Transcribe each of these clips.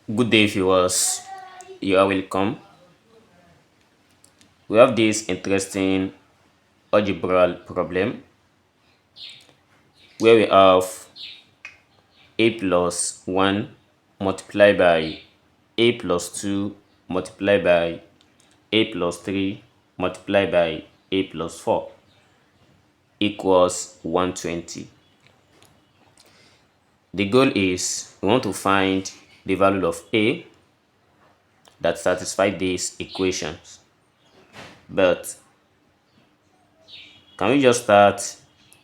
Good day, viewers. You are welcome. We have this interesting algebra problem where we have a plus 1 multiplied by a plus 2 multiplied by a plus 3 multiplied by a plus 4 equals 120. The goal is we want to find the value of a that satisfies these equations. But can we just start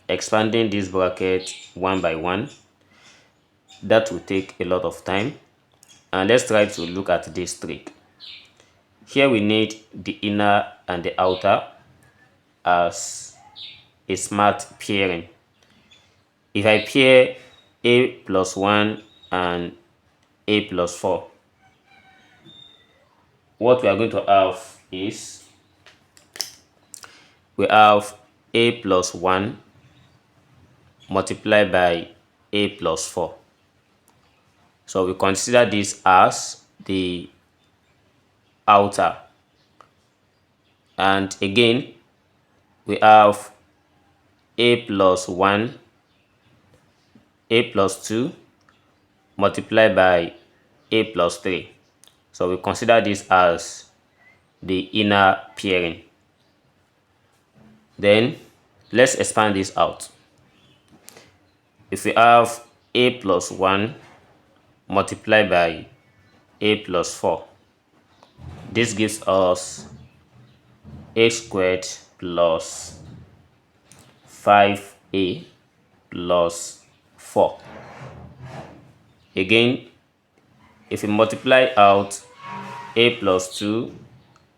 expanding this bracket one by one? That will take a lot of time, and let's try to look at this trick. Here we need the inner and the outer as a smart pairing. If I pair a plus 1 and a plus 4, what we are going to have is we have a plus 1 multiplied by a plus 4. So we consider this as the outer. And again, we have a plus 1, a plus 2 multiplied by a plus 3. So we consider this as the inner pairing. Then let's expand this out. If we have a plus 1 multiplied by a plus 4, this gives us a squared plus 5a plus 4. Again, if we multiply out a plus 2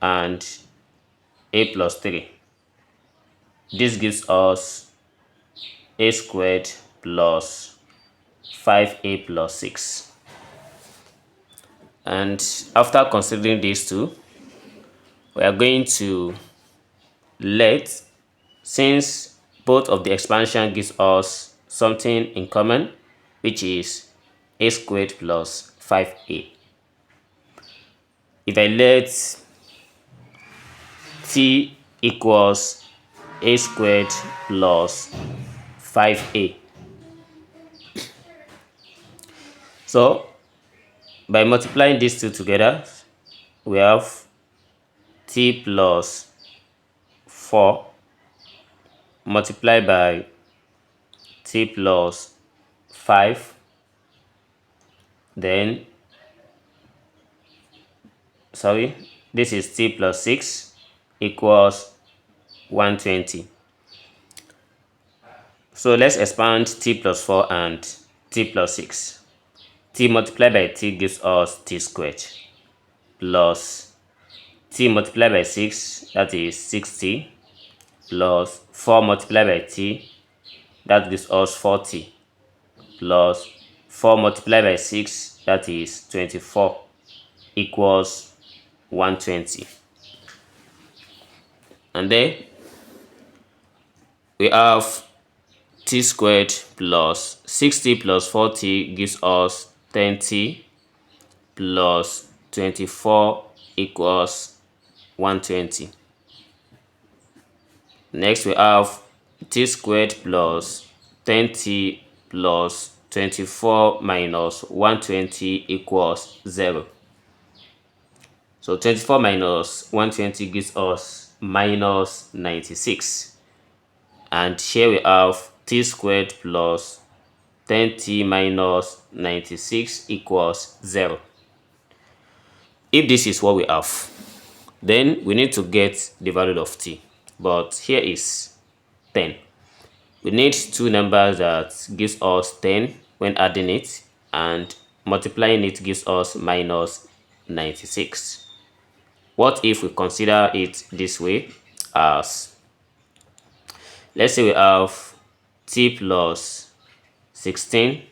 and a plus 3, this gives us a squared plus 5a plus 6. And after considering these two, we are going to let, since both of the expansion gives us something in common, which is a squared plus 5a. If I let t equals a squared plus 5a, so by multiplying these two together, we have t plus 4 multiplied by t plus 5, then this is t plus 6 equals 120. So let's expand t plus 4 and t plus 6. T multiplied by t gives us t squared plus t multiplied by 6, that is 6t, plus 4 multiplied by t, that gives us 40, plus 4 multiplied by 6, that is 24, equals 120. And then we have t squared plus 60 plus 40 gives us 10t plus 24 equals 120. Next we have t squared plus 10t plus 24 minus 120 equals 0. So 24 minus 120 gives us minus 96. And here we have t squared plus 10t minus 96 equals 0. If this is what we have, then we need to get the value of t. But here is 10. We need two numbers that gives us 10 when adding it, and multiplying it gives us minus 96. What if we consider it this way, as let's say we have t plus 16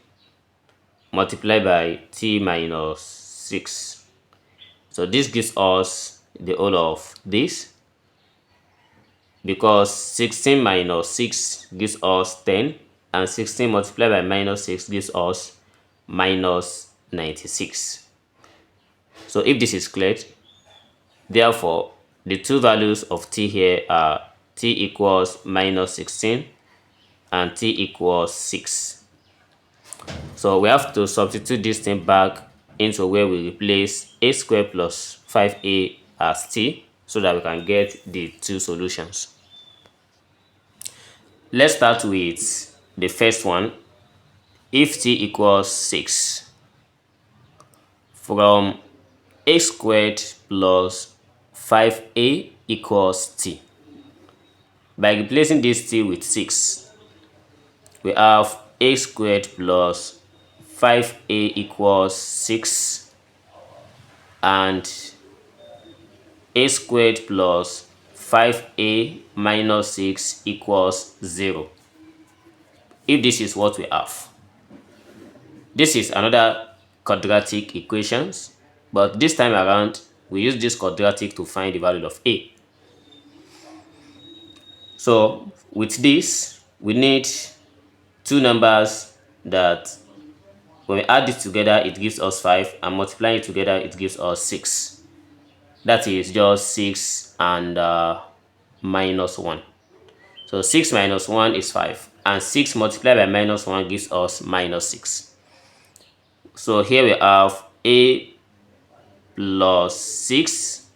multiplied by t minus 6. So this gives us the whole of this, because 16 minus 6 gives us 10, and 16 multiplied by minus 6 gives us minus 96. So if this is cleared, therefore the two values of t here are t equals minus 16 and t equals 6. So we have to substitute this thing back into where we replace a squared plus 5a as t so that we can get the two solutions. Let's start with the first one. If t equals 6, from a squared plus 5a equals t. By replacing this t with 6, we have a squared plus 5a equals 6 and a squared plus 5a minus 6 equals 0. If this is what we have, this is another quadratic equations, but this time around we use this quadratic to find the value of a. So with this, we need two numbers that when we add this together it gives us 5, and multiplying it together it gives us 6. That is just 6 and minus 1. So 6 minus 1 is 5, and 6 multiplied by minus 1 gives us minus 6. So here we have a plus 6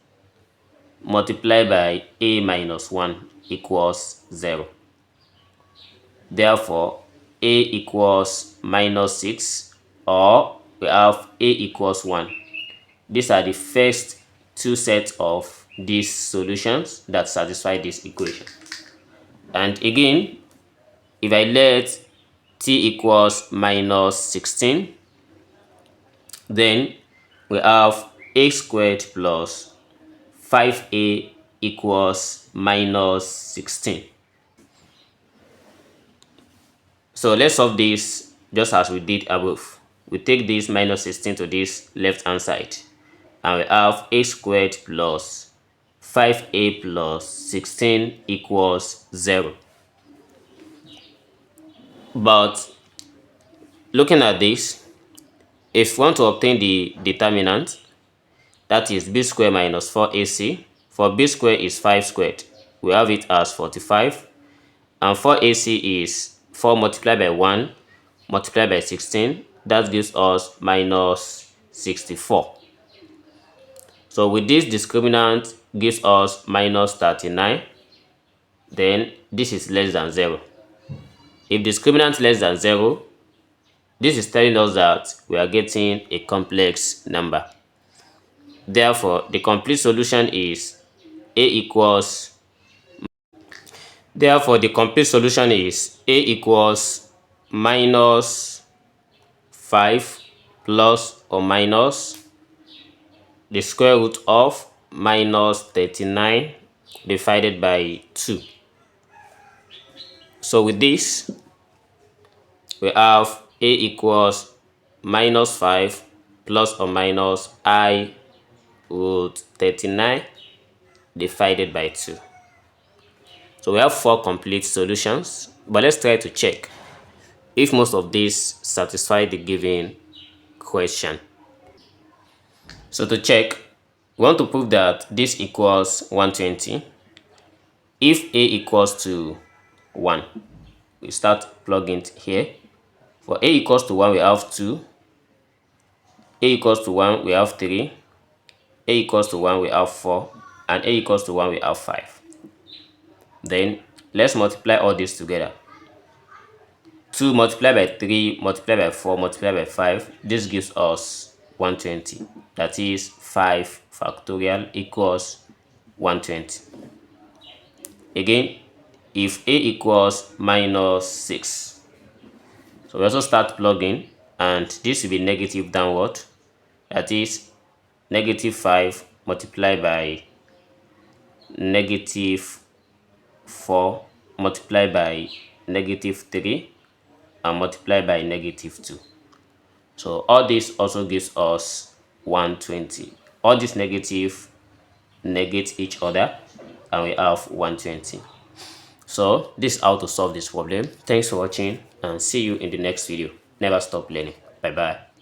multiplied by a minus 1 equals 0. Therefore, a equals minus 6, or we have a equals 1. These are the first two sets of these solutions that satisfy this equation. And again, if I let t equals minus 16, then we have a squared plus 5a equals minus 16. So let's solve this just as we did above. We take this minus 16 to this left hand side, and we have a squared plus 5a plus 16 equals 0. But looking at this, if we want to obtain the determinant, that is b squared minus 4ac, for b squared is 5 squared, we have it as 45, and 4ac is 4 multiplied by 1 multiplied by 16, that gives us minus 64. So with this, discriminant gives us minus 39, then this is less than 0. If discriminant less than 0, this is telling us that we are getting a complex number. Therefore, the complete solution is a equals minus 5 plus or minus the square root of minus 39 divided by 2. So with this, we have a equals minus 5 plus or minus I root 39 divided by 2. So we have 4 complete solutions, but let's try to check if most of these satisfy the given question. So to check, we want to prove that this equals 120. If a equals to 1, we start plugging it here. For a equals to 1, we have 2. A equals to 1, we have 3. A equals to 1, we have 4. And a equals to 1, we have 5. Then let's multiply all this together. 2 multiplied by 3 multiplied by 4 multiplied by 5, this gives us 120. That is 5 factorial equals 120. Again, if a equals minus 6, so we also start plugging, and this will be negative downward. That is negative 5 multiplied by negative 4 multiplied by negative 3 and multiplied by negative 2. So all this also gives us 120. All these negative negate each other, and we have 120. So this is how to solve this problem. Thanks for watching, and see you in the next video. Never stop learning. Bye bye.